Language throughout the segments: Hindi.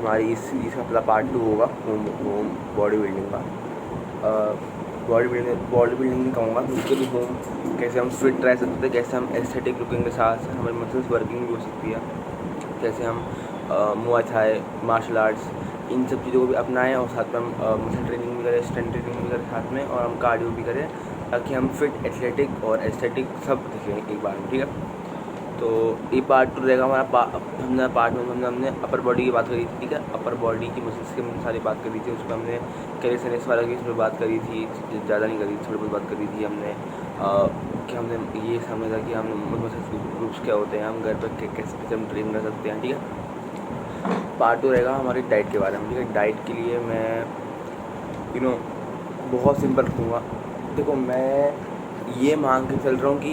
हमारी इसका अपना पार्ट 2 होगा होम बॉडी बिल्डिंग का। बॉडी बिल्डिंग नहीं कहूँगा, बिल्कुल होम, कैसे हम फिट रह सकते हैं, कैसे हम एस्थेटिक लुकिंग के साथ साथ हमारी मसल्स वर्किंग भी हो सकती है, कैसे हम मुआय थाई, मार्शल आर्ट्स, इन सब चीज़ों को भी अपनाएं और साथ में हम मसल ट्रेनिंग भी करें, स्ट्रेंथ ट्रेनिंग भी करें साथ में, और हम कार्डियो भी करें, ताकि हम फिट, एथलेटिक और एस्थेटिक सब दिखें एक बार में। ठीक है, तो ये पार्ट 2 रहेगा हमारा। हमने पार्ट 1 में हमने अपर बॉडी की बात करी थी। ठीक है, अपर बॉडी की मसल्स की हमने सारी बात करी थी, उसमें हमने कैलिसथेनिक्स वाला की उसमें बात करी थी, ज़्यादा नहीं करी, थोड़ी बहुत बात करी थी हमने। कि हमने ये समझा कि हम मसल्स ग्रुप्स क्या होते हैं, हम घर पर कैसे हम ट्रेन कर सकते हैं। ठीक है, पार्ट 2 रहेगा हमारी डाइट के बारे में। ठीक है, डाइट के लिए मैं बहुत सिंपल रखूँगा। देखो, मैं ये मान के चल रहा हूँ कि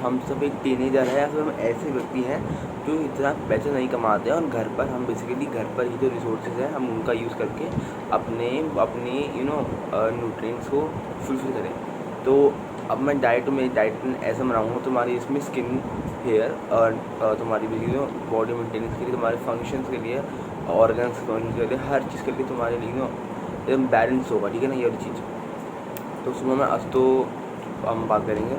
हम सब एक टीनेजर है, या फिर हम ऐसे व्यक्ति हैं जो इतना पैसा नहीं कमाते हैं, और घर पर हम बेसिकली घर पर ही जो रिसोर्सेज हैं हम उनका यूज़ करके अपने न्यूट्रिएंट्स को फुलफिल करें। तो अब मैं मेरी डाइट ऐसा बनाऊँगा, तुम्हारी इसमें स्किन, हेयर और तुम्हारी बेसिकली बॉडी मेंटेनेंस के लिए, तुम्हारे फंक्शंस के लिए, ऑर्गन्स के लिए, हर चीज़ के लिए तुम्हारे लिए एकदम बैलेंस होगा। ठीक है ना, ये वाली चीज़। तो सुबह में आज तो हम बात करेंगे।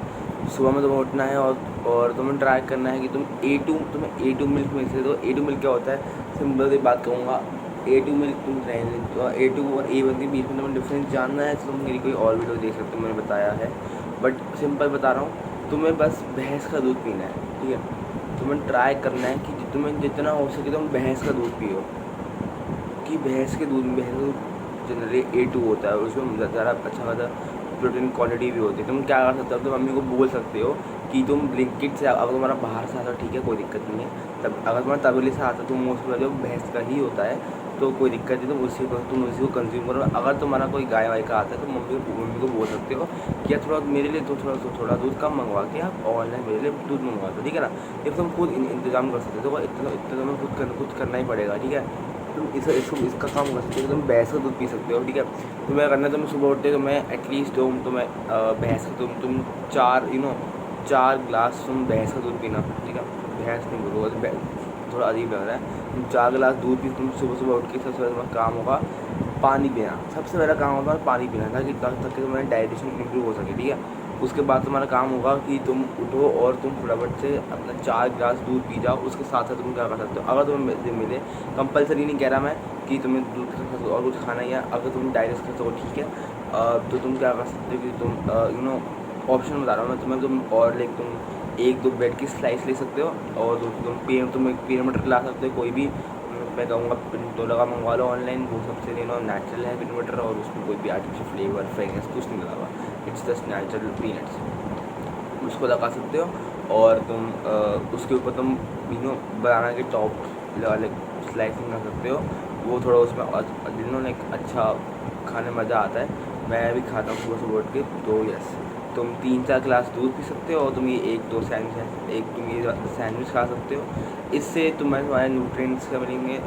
सुबह में तुम्हें उठना है और तुम्हें ट्राई करना है कि तुम्हें A2 मिल्क मिल से। तो A2 मिल्क क्या होता है, सिंपल सी बात कहूँगा। A2 मिल्क तुम तो A2 और A1 के बीच में तुम्हें डिफरेंस जानना है तो तुम मेरी कोई और वीडियो देख सकते हो, मैंने बताया है, बट सिंपल बता रहा हूँ। तुम्हें बस भैंस का दूध पीना है। ठीक है, तुम्हें ट्राई करना है कि तुम्हें जितना हो सके तुम भैंस का दूध पियो, कि भैंस के दूध जनरली A2 होता है, उसमें ज़्यादा अच्छा खासा प्रोटीन क्वांटिटी भी होती है। तुम क्या कर सकते हो, तुम मम्मी को बोल सकते हो कि तुम ब्लिंकिट से, अगर तुम्हारा बाहर से आता ठीक है, कोई दिक्कत नहीं है। तब अगर तुम्हारा तबेले से आता तो मोस्टली जो भैंस का ही होता है, तो कोई दिक्कत नहीं, तुम उसी को कंज्यूम करो। अगर तुम्हारा कोई गाय वाय का आता है तो मम्मी को बोल सकते हो कि यार थोड़ा मेरे लिए तो थोड़ा दूध कम मंगवा के आप ऑनलाइन मेरे लिए दूध मंगवा दो। ठीक है ना, ये तुम खुद इंतजाम कर सकते हो, तो इतना तुम्हें खुद करना ही पड़ेगा। ठीक है, तुम इसका काम कर सकते हो, तुम भैंस का दूध पी सकते हो। ठीक है, तुम्हें करना है, तुम्हें सुबह उठते तो मैं एटलीस्ट तुम्हें भैंस का तुम 4 ग्लास तुम भैंस का दूध पीना। ठीक है, भैंस नहीं बोलूँगा, थोड़ा अजीब लग रहा है। तुम 4 गिलास दूध भी तुम सुबह उठ के सबसे पहले तुम्हारा काम होगा पानी पीना। सबसे पहला काम होगा पानी पीना, ताकि तुम्हारी डाइजेशन इम्प्रूव हो सके। ठीक है, उसके बाद तुम्हारा काम होगा कि तुम उठो और तुम फटाफट से अपना 4 गिलास दूध पी जाओ। उसके साथ साथ तुम क्या कर सकते हो, अगर तुम्हें मिले, कंपलसरी नहीं कह रहा मैं कि तुम्हें दूध के साथ और कुछ खाना ही है, अगर तुम डाइजेस्ट कर सको ठीक है, तो तुम क्या कर सकते हो कि तुम ऑप्शन बता रहा हूँ मैं तुम्हें, तुम और तुम 1-2 ब्रेड की स्लाइस ले सकते हो, और तुम एक पीनट बटर ला सकते हो, कोई भी। मैं कहूँगा तो लगा मंगवा लो ऑनलाइन, वो सबसे नेचुरल है पीनट बटर, और उसमें कोई भी आर्टिफिशियल फ्लेवर फ्रेगनेंस कुछ नहीं लगा हुआ, इट्स जस्ट नेचुरल पीनट्स, उसको लगा सकते हो। और तुम उसके ऊपर तुम बनाना के टॉप वाले स्लाइसिंग कर सकते हो, वो थोड़ा उसमें एक अच्छा खाने मज़ा आता है। मैं भी खाता हूँ सुबह सुबह उठ के। तो यस, तुम 3-4 गिलास दूध पी सकते हो, और तुम ये 1-2 सैंडविच खा सकते हो। इससे तुम्हारे न्यूट्रिएंट्स क्या मिलेंगे,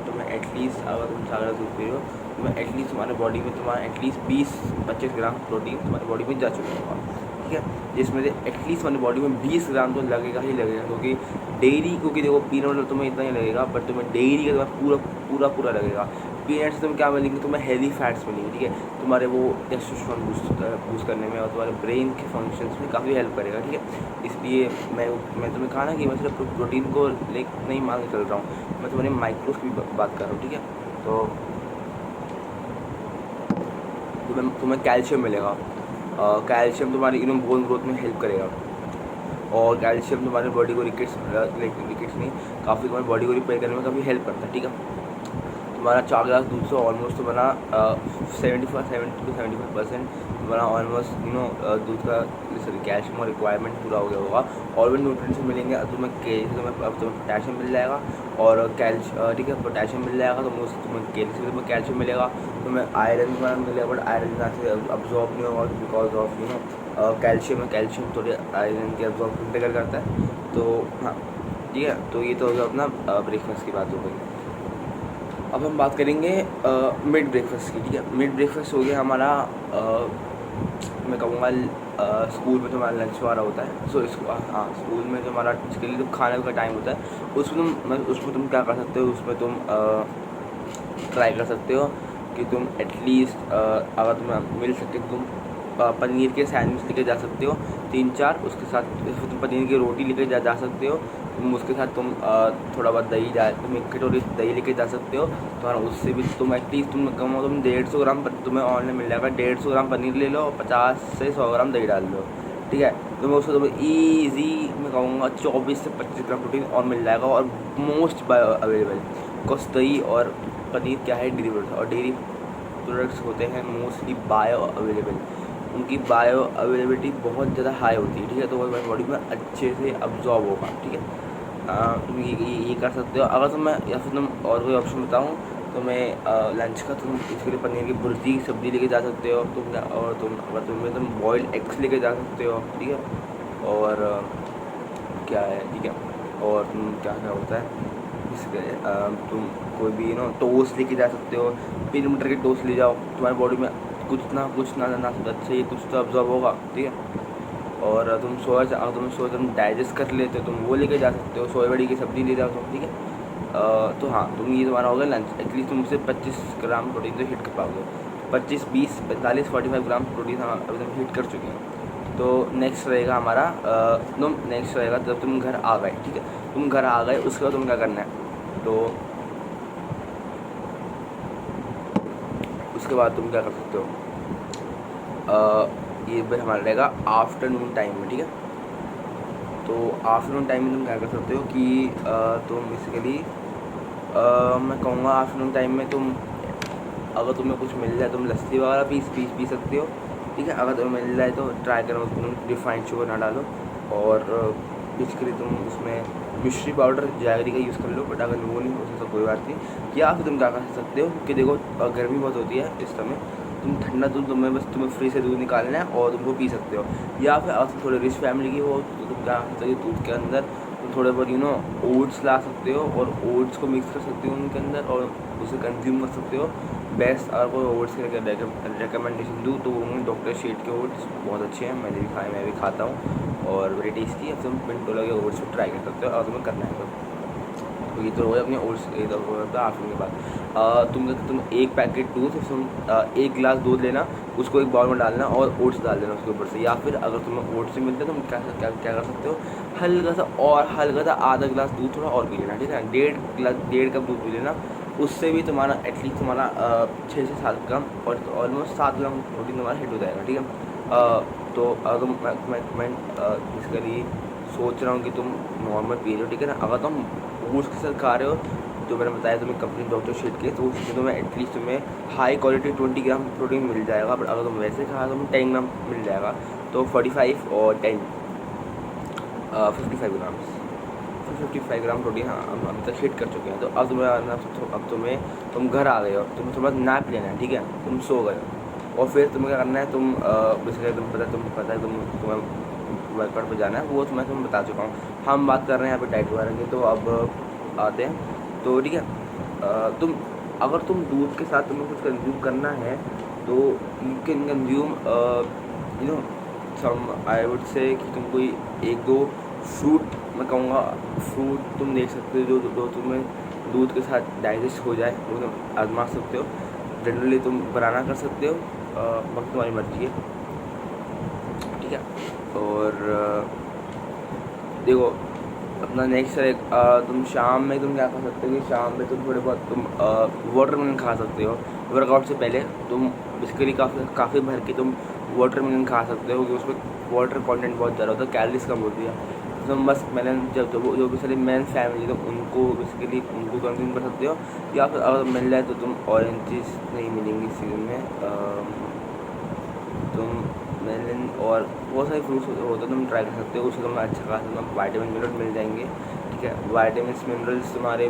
तुम्हें एटलीस्ट, अगर तुम 4 गिलास दूध पी रहे हो, तुम्हें एटलीस्ट तुम्हारे बॉडी में एटलीस्ट 20-25 ग्राम प्रोटीन तुम्हारी बॉडी में जा चुका होगा। ठीक है, जिसमें से एटलीस्ट हमारी बॉडी में 20 ग्राम तो लगेगा ही लगेगा, क्योंकि देखो पीनट बटर तुम्हें इतना ही लगेगा, बट तुम्हें डेयरी का तुम्हें पूरा लगेगा। पीनट से तुम्हें क्या मिलेंगे, तुम्हें हेल्दी फैट्स मिलेंगे। ठीक है, तुम्हारे वो टेस्टोस्टेरोन बूस्ट करने में और तुम्हारे ब्रेन के फंक्शंस में काफ़ी हेल्प करेगा। ठीक है, इसलिए मैं तुम्हें कहा ना कि मैं सिर्फ प्रोटीन को नहीं मान के चल रहा हूँ, मैं तुम्हारे माइक्रोस की बात कर रहा हूँ। ठीक है, तो तुम्हें कैल्शियम मिलेगा। कैल्शियम तुम्हारी बोन ग्रोथ में हेल्प करेगा, और कैल्शियम तुम्हारी बॉडी को रिकेट्स नहीं, काफ़ी तुम्हारी बॉडी को रिपेयर करने में काफ़ी हेल्प करता है। ठीक है, तुम्हारा 4 गिलास दूध से ऑलमोस्ट तुम्हारा 70-75% तुम्हारा ऑलमोस्ट दूध का कैल्शियम और रिक्वायरमेंट पूरा हो गया होगा। और भी न्यूट्रिएंट्स मिलेंगे तुम्हें, तुम्हें पोटेशियम मिल जाएगा, और ठीक है, पोटेशियम मिल जाएगा, तुम्हें केले से तुम्हें कैल्शियम मिलेगा, तुम्हें आयरन मिलेगा, बट आयरन यहाँ से अब्जॉर्ब नहीं होगा बिकॉज ऑफ कैल्शियम थोड़ी आयरन के अब्जॉर्ब करता है। तो हाँ, ठीक है, तो ये तो हो गया अपना ब्रेकफास्ट की बात हो गई। अब हम बात करेंगे मिड ब्रेकफास्ट की। ठीक है, मिड ब्रेकफास्ट हो गया हमारा, मैं कहूँगा स्कूल में जो हमारा लंच वाला होता है, स्कूल में जो हमारा इसके लिए जो खाने का टाइम होता है, उसमें तुम क्या कर सकते हो, उसमें तुम ट्राई कर सकते हो कि तुम एटलीस्ट अगर तुम्हें मिल सके तुम पनीर के सैंडविच लेके जा सकते हो 3-4, उसके साथ फिर तुम पनीर की रोटी लेके जा सकते हो। तुम उसके साथ तुम थोड़ा बहुत दही तुम 1 कटोरी दही लेके जा सकते हो। तो उससे भी तुम एटलीस्ट तुम कम हो तुम 150 ग्राम तुम्हें ऑनलाइन मिल जाएगा, 150 ग्राम पनीर ले लो और 50 से 100 ग्राम दही डाल लो, ठीक है। तो मैं उसको तुम्हें ईजी मैं कहूँगा 24 से 25 ग्राम प्रोटीन और मिल जाएगा। और मोस्ट बायो अवेलेबल बिकॉज दही और पनीर क्या है, डेयरी प्रोडक्ट्स, और डेयरी प्रोडक्ट्स होते हैं मोस्टली बायो अवेलेबल, उनकी बायो अवेलेबिलिटी बहुत ज़्यादा हाई होती है, ठीक है। तो वो हमारी बॉडी में अच्छे से अब्जॉर्ब होगा, ठीक है। तुम ये कर सकते हो। अगर तुम मैं या फिर तुम और कोई ऑप्शन बताऊँ तो मैं लंच का तुम इसके लिए पनीर की भुर्जी सब्ज़ी लेके जा सकते हो तुम, और तुम बॉइल्ड एग्स लेके जा सकते हो, ठीक है। और क्या है, ठीक है। और तुम क्या क्या होता है इसके तुम कोई भी टोस्ट लेके जा सकते हो, पीनट बटर के टोस्ट ले जाओ, तुम्हारी बॉडी में कुछ ना अच्छा ये कुछ तो अब्जॉर्ब होगा, ठीक है। और तुम अगर तुम डाइजेस्ट कर लेते हो तुम वो लेके जा सकते हो, सोया बड़ी की सब्ज़ी ले जाओ तुम, ठीक है। तो हाँ, तुम ये तुम्हारा हो गया लंच। एटलीस्ट तुम उससे 25 ग्राम प्रोटीन तो हिट कर पाओगे, 25, 20, 45, 45 ग्राम प्रोटीन हाँ अभी तुम हिट कर चुके हैं। तो नेक्स्ट रहेगा हमारा नेक्स्ट रहेगा जब तुम घर आ गए, ठीक है। तुम घर आ गए उसके बाद तुम क्या करना है, तो उसके बाद तुम क्या कर सकते हो, ये फिर हमारा रहेगा आफ्टरनून टाइम में, ठीक है। तो आफ्टरनून टाइम में तुम क्या कर सकते हो कि तुम बेसिकली मैं कहूँगा आफ्टरनून टाइम में तुम अगर तुम्हें कुछ मिल जाए तुम लस्सी वगैरह पी सकते हो, ठीक है। अगर तुम्हें मिल जाए तो ट्राई करो तुम रिफाइंड शुगर ना डालो, और बेसिकली तुम उसमें मिश्री पाउडर जैगरी का यूज़ कर लो, बट अगर वो नहीं हो सकता तो कोई बात नहीं। या फिर तुम क्या कर सकते हो कि देखो गर्मी बहुत होती है इस समय, तुम ठंडा दूध तुम्हें फ्रिज से दूध निकालना है और तुम वो पी सकते हो। या फिर अगर तुम थोड़े रिच फैमिली की हो तो तुम क्या कर सकते हो, दूध के अंदर तुम थोड़े बहुत ओट्स ला सकते हो और ओट्स को मिक्स कर सकते हो उनके अंदर और उसे कंज्यूम कर सकते हो। बेस्ट अगर कोई ओट्स के रिकमेंडेशन दूँ तो वो डॉक्टर शेट के ओट्स बहुत अच्छे हैं, मैंने भी खाए, मैं भी खाता हूँ और वेरी टेस्टी है। तुम पिंटोला के ओट्स भी ट्राई कर सकते हो अगर तुम्हें करना है तो ये तो हो गया अपने ओट्स इधर हो जाता है। आफ्टरनून के बाद तुम 1 पैकेट दूध, तुम 1 गिलास दूध लेना, उसको एक बाउल में डालना और ओट्स डाल देना उसके ऊपर से। या फिर अगर तुम्हें ओट्स नहीं मिलते तो तुम क्या कर सकते हो, हल्का सा आधा गिलास दूध थोड़ा और पी लेना, ठीक है। 1.5 कप दूध पी लेना, उससे भी तुम्हारा एटलीस्ट तुम्हारा 6 से 7 ग्राम और ऑलमोस्ट 7 ग्राम प्रोटीन तुम्हारा हिट हो जाएगा, ठीक है। तो अगर मैं बेसिकली सोच रहा हूँ कि तुम नॉर्मल पी लो, ठीक है ना। अगर तुम ओट्स के साथ खा रहे हो जो मैंने बताया तुम्हें कंपनी डॉक्टर शीट के, तो उसमें तुम्हें एटलीस्ट तुम्हें हाई क्वालिटी 20 ग्राम प्रोटीन मिल जाएगा। बट अगर तुम वैसे खा तो तुम्हें 10 ग्राम मिल जाएगा, तो 45 और 10 55 ग्राम 55 ग्राम प्रोटीन हाँ हम अभी तक हिट कर चुके हैं। तो अब तुम घर आ गए हो, तुम्हें थोड़ा नैप लेना है, ठीक है। तुम सो गए हो और फिर तुम्हें क्या करना है, तुम बेसिकली तुम्हें तुम्हें वर्कआउट पर जाना है, वो तो मैं तुम्हें बता चुका हूँ। हम बात कर रहे हैं यहाँ पे डाइट वगैरह की, तो अब आते हैं तो ठीक है। अगर तुम दूध के साथ तुम्हें कुछ कंज्यूम करना है तो you can consume some I would say कि तुम कोई 1-2 फ्रूट, मैं कहूँगा फ्रूट तुम देख सकते हो जो तुम्हें दूध के साथ डाइजेस्ट हो जाए, वो तुम आजमा सकते हो। जनरली तुम बनाना कर सकते हो, वक्त तुम्हारी मर्जी है, ठीक है। और देखो अपना नेक्स्ट है तुम शाम में तुम क्या खा सकते हो कि शाम में तुम थोड़े बहुत तुम वाटरमेलन खा सकते हो। वर्कआउट से पहले तुम बेसिकली काफ़ी भर के तुम वाटरमेलन खा सकते हो, क्योंकि उसमें वाटर कंटेंट बहुत ज़्यादा होता है, कैलोरीज कम होती है। तो तुम बस मेलन जो बेसिकली मेन फैमिली तो उनको बेसिकली उनको कंज्यूम कर सकते हो। या फिर अगर मिल जाए तो तुम ऑरेंजेस नहीं मिलेंगी इस सीजन में, तुम मेलन और बहुत सारे फ्रूट्स होते हैं तुम ट्राई कर सकते हो, उससे तुम्हें अच्छा खासा वाइटामिन मिनरल मिल जाएंगे, ठीक है। वाइटामिन मिनरल्स तुम्हारे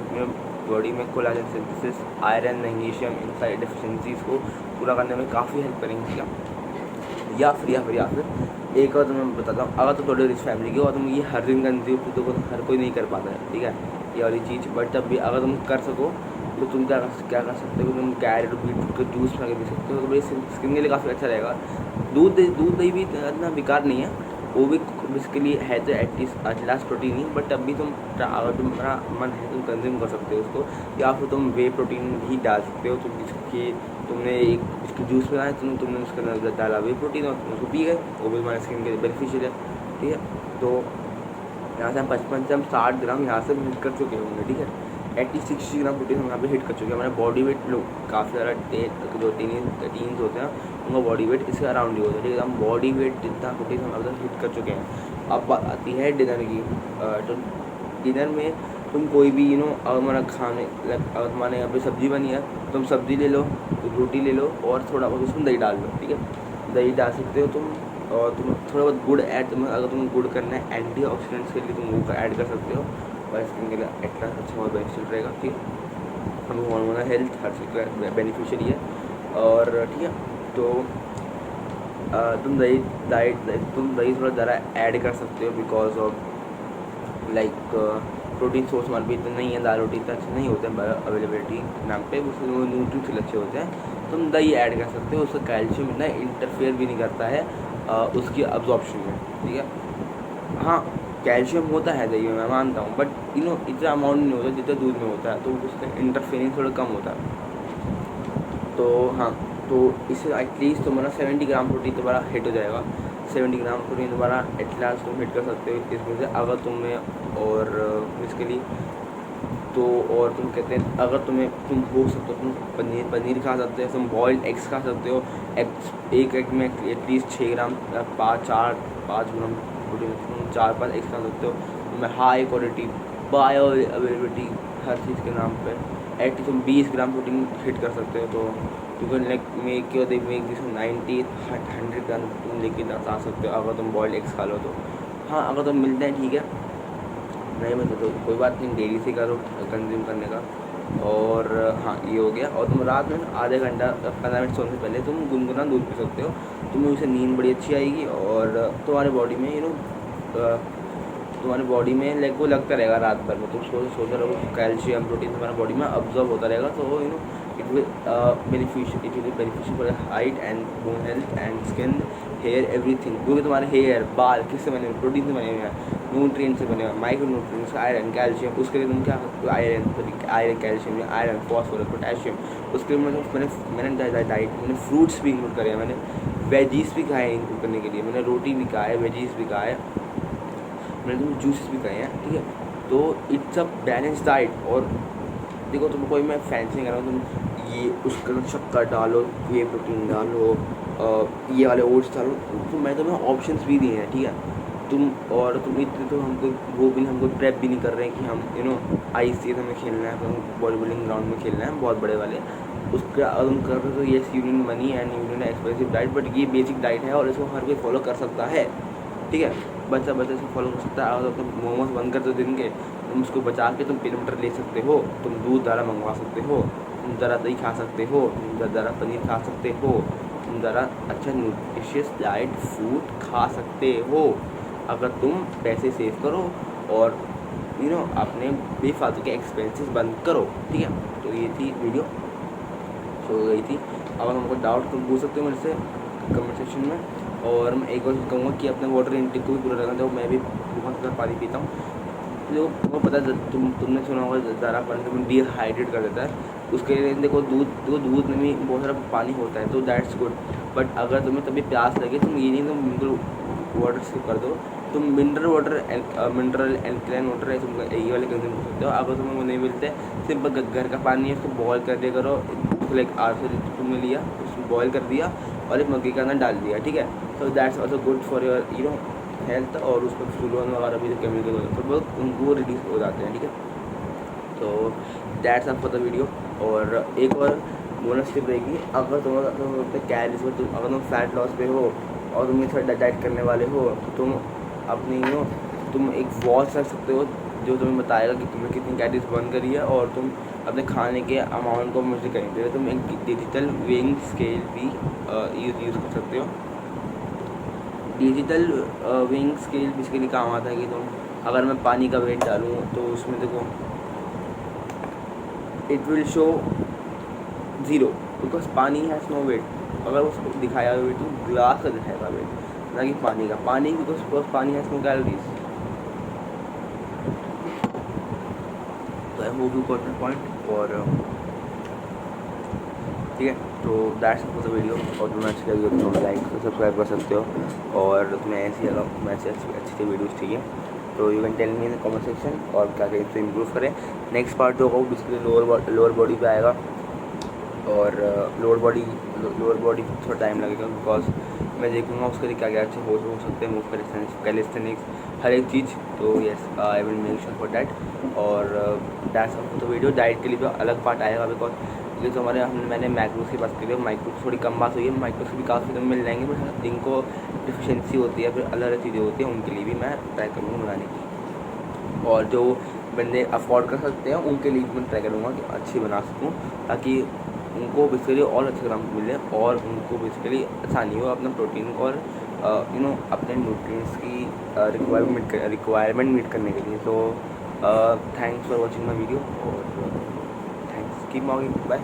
बॉडी में collagen synthesis, iron, magnesium in सारी डेफिशिएंसीज़ को पूरा करने में काफ़ी हेल्प करेंगे, ठीक है। या फिर एक और तुम्हें बताता हूँ, अगर तुम थोड़ी रिच फैमिली की हो और तुम ये हर दिन कंज्यूम तो हर कोई नहीं कर पाता है, ठीक है, ये वाली चीज़। बट तब भी अगर तुम कर सको तो तुम क्या कर सकते हो, तुम कैरेट बीटरूट का जूस बना के पी सकते हो, तो मेरी स्किन के लिए काफ़ी अच्छा रहेगा। दूध दही भी इतना बेकार नहीं है, वो भी बेसिकली है तो एटलास प्रोटीन ही, बट अभी तुम अगर तुम्हारा मन है तुम कंज्यूम कर सकते हो उसको, या फिर तुम वे प्रोटीन भी डाल सकते हो। तुम जिसकी तुमने एक इसकी जूस बनाया, तुमने उसके अंदर डाला वे प्रोटीन और तुम उसको पी गए, वो भी हमारे स्किन के लिए बेनिफिशियल है। ठीक है, तो यहाँ से हम 55 से हम 60 ग्राम यहाँ से हिट कर चुके होंगे। ठीक है, 80-60 ग्राम प्रोटीन हम यहाँ पे हिट कर चुके हैं। हमारा बॉडी वेट लोग काफ़ी ज़्यादा जो टीन्स होते हैं उनका बॉडी वेट इसके अराउंड ही होता है। ठीक है, हम बॉडी वेट जितना प्रोटीन हम अब तक हिट कर चुके हैं। अब बात आती है डिनर की। तो डिनर में तुम कोई भी अगर हमारा खाने अगर हमारे यहाँ पे सब्ज़ी बनी है, तुम सब्ज़ी ले लो, रोटी ले लो और थोड़ा बहुत उसमें दही डाल लो। ठीक है, दही डाल सकते हो तुम, और तुम थोड़ा बहुत गुड़ ऐड, अगर तुम्हें गुड़ करना है एंटीऑक्सीडेंट्स के लिए तुम वो ऐड कर सकते हो, और स्किन के लिए एक्स्ट्रा अच्छा बहुत बेनिफिशियल रहेगा। ठीक है, हम हार्मोनल हेल्थ हर चीज़ का बेनिफिशियल है। और ठीक है, तो तुम दही थोड़ा ज़रा ऐड कर सकते हो, because of like protein source हमारे भी इतना नहीं है, दाल रोटी इतना अच्छे नहीं होते हैं अवेलेबिलिटी नाम पे, उसमें न्यूट्रिएंट्स अच्छे होते हैं। तुम दही ऐड कर सकते हो, उसका कैल्शियम इतना इंटरफेयर भी नहीं करता है उसकी अब्जॉर्प्शन में। ठीक है, हाँ कैल्शियम होता है दही में, मैं मानता हूँ, बट इतना अमाउंट नहीं होता जितना दूध में होता है, तो उसका इंटरफेरेंस थोड़ा कम होता है। तो हाँ, तो इससे एटलीस्ट तुम्हारा 70 ग्राम प्रोटीन तुम्हारा हिट हो जाएगा। 70 ग्राम प्रोटीन तुम्हारा एटलास्ट तुम हिट कर सकते हो इसमें से, अगर तुम्हें और बेसिकली तो और तुम कहते हैं अगर तुम हो सकते हो तुम पनीर खा सकते हो, तुम बॉइल्ड एग्स खा सकते हो। एक एग में एटलीस्ट 6 ग्राम 5 ग्राम प्रोटीन, तुम 4-5 एग्स खा सकते हो। तुम्हें हाई क्वालिटी बायो अवेलेबिलिटी हर चीज़ के नाम पे एटलीस्ट तुम 20 ग्राम प्रोटीन हिट कर सकते हो। तो यू कैन लाइक मेक 90-100 ग्राम तुम लेके जा सकते हो अगर तुम बॉइल्ड एग्स खा लो तो। हाँ, अगर तुम मिलते हैं ठीक है, नहीं मिलते तो कोई बात नहीं, डेली से करो कंज्यूम करने का। और हाँ, ये हो गया। और तुम रात में आधे घंटा 15 मिनट सोने से पहले तुम गुनगुना दूध पी सकते हो, तुम्हें उससे नींद बड़ी अच्छी आएगी और तुम्हारे बॉडी में तुम्हारी बॉडी में लाइक वो लगता रहेगा रात भर में, तुम सोते रहो, कैल्शियम प्रोटीन तुम्हारे बॉडी में अब्जॉर्ब होता रहेगा। तो it will beneficial for height and bone health and skin, hair, everything. क्योंकि तुम्हारे हेयर बाल किससे बने हुए, प्रोटीन से बने हुए हैं, न्यूट्रिएंट से बने हुए, माइक्रो न्यूट्रिएंट्स, आयरन, कैल्शियम। उसके लिए तुम क्या iron calcium, iron, phosphorus, potassium. उसके लिए मैंने डाइट मैंने फ्रूट्स भी इंक्लूड करे हैं, मैंने वेजीज भी खाए हैं इंक्लूड करने के लिए, मैंने रोटी भी खाया है, वेजीज भी खाया है, मैंने तुम जूसेस भी खाए हैं। ठीक है, तो इट्स अ बैलेंस डाइट। और देखो तुम कोई मैं फैंसी नहीं कर रहा हूँ, तुम ये उसके अंदर शक्कर डालो, ये प्रोटीन डालो, ये वाले ओट्स डालो, तो मैं तुम्हें ऑप्शंस भी दिए हैं। ठीक है, तुम इतने तो हमको वो भी हमको प्रेप भी नहीं कर रहे हैं कि हम ICS हमें खेलना है, तो बॉडी बिल्डिंग ग्राउंड में खेलना है बहुत बड़े वाले, उसका अगर तुम कर रहे हो तो yes you need money and you need expensive diet, but ये बेसिक डाइट है और इसको हर कोई फॉलो कर सकता है। ठीक है, बच्चा इसको फॉलो कर सकता है। अगर तुम मोमोज बंद कर दो दिन के, तुम उसको बचा के तुम पीनट बटर ले सकते हो, तुम दूध ज़रा मंगवा सकते हो, तुम ज़रा दही खा सकते हो, तुम ज़रा पनीर खा सकते हो, तुम ज़रा अच्छा न्यूट्रिशियस डाइट फूड खा सकते हो अगर तुम पैसे सेव करो और अपने बेफालतू के एक्सपेंसेस बंद करो। ठीक है, तो ये थी वीडियो, हो गई थी। अगर हमको डाउट तुम पूछ सकते हो मेरे से कमेंट सेक्शन में। और मैं एक बार कहूँगा कि अपने वाटर इंटेक को भी पूरा रखना, तो मैं भी बहुत ज़्यादा पानी पीता हूँ। तो तुमको पता है, तुमने सुना होगा ज़्यादा पानी तुम्हें डिहाइड्रेट कर देता है। उसके लिए देखो दूध में भी बहुत सारा पानी होता है, तो दैट्स गुड। बट अगर तुम्हें तभी प्यास लगे, तुम ये नहीं तुम बिल्कुल वाटर स्किप कर दो, तुम मिनरल एल्कलाइन वाटर है तुम ये वाले कंज्यूम कर सकते हो। अगर तुम्हें वो नहीं मिलते, सिंपल घर का पानी है उसको बॉयल कर दिया करो, लाइक आज से तुमने लिया उसको बॉयल कर दिया और एक मग्गे के अंदर डाल दिया। ठीक है, तो that's also good for your health. और उसमें फ्लूरोन वगैरह भी जो केमिकल होते हैं तो बहुत उनको रिड्यूस हो जाते हैं। ठीक है, तो that's up for the video. और एक और बोनस टिप रहेगी, अगर तुम कैलोरीज में अगर तुम फैट लॉस पे हो और तुम थोड़ा डाइट करने वाले हो, तो तुम अपनी तुम एक वॉच रख सकते हो जो तुम्हें बताएगा कि तुमने कितनी कैलोरीज बर्न करी है और तुम अपने खाने के अमाउंट को मुझे करेंगे। तुम एक डिजिटल वेइंग स्केल भी यूज़ कर सकते हो। डिजिटल वेइंग स्केल बेसिकली काम आता है कि तुम अगर मैं पानी का वेट डालूँ तो उसमें देखो इट विल शो 0 बिकॉज पानी हैज़ नो वेट। अगर उसको दिखाया वेट तो ग्लास का दिखाएगा वेट, ना कि पानी का। पानी बिकॉज पानी है इसमें कैलोरीज। तो I hope you got the point. और ठीक है, तो दैट्स फॉर द वीडियो। और तुम्हें अच्छी लगी तो तुम लाइक सब्सक्राइब कर सकते हो। और तुम्हें ऐसी अच्छी वीडियोज़ चाहिए तो you can tell me in comment section, और क्या करें तो इम्प्रूव करें। नेक्स्ट पार्ट जो होगा बेसिकली लोअर बॉडी पे आएगा। और लोअर बॉडी थोड़ा टाइम लगेगा बिकॉज मैं देखूंगा उसके लिए क्या क्या अच्छे हो सकते हैं, मूव कैलिस्थेनिक्स हर एक चीज़। तो yes I will make sure for that. और that's all for the video. Diet के लिए भी अलग पार्ट आएगा बिकॉज क्योंकि जो मैंने मैक्रोस की बात की है, माइक्रोस थोड़ी कम बात हुई है, माइक्रोस भी काफ़ी कम मिल जाएंगे, बट जिनको डिफिशिएंसी होती है फिर अलग अलग चीज़ें होती हैं उनके लिए भी मैं ट्राई करूँगा बनाने की। और जो बंदे अफोर्ड कर सकते हैं उनके लिए भी मैं ट्राई करूँगा कि अच्छी बना सकूँ, ताकि उनको बेसिकली और अच्छे ग्राम मिले और उनको बेसिकली आसानी हो अपना प्रोटीन और अपने न्यूट्रिएंट्स की रिक्वायरमेंट मीट करने के लिए। तो thanks for watching my video और थैंक्स, कीप मॉर्निंग, बाय।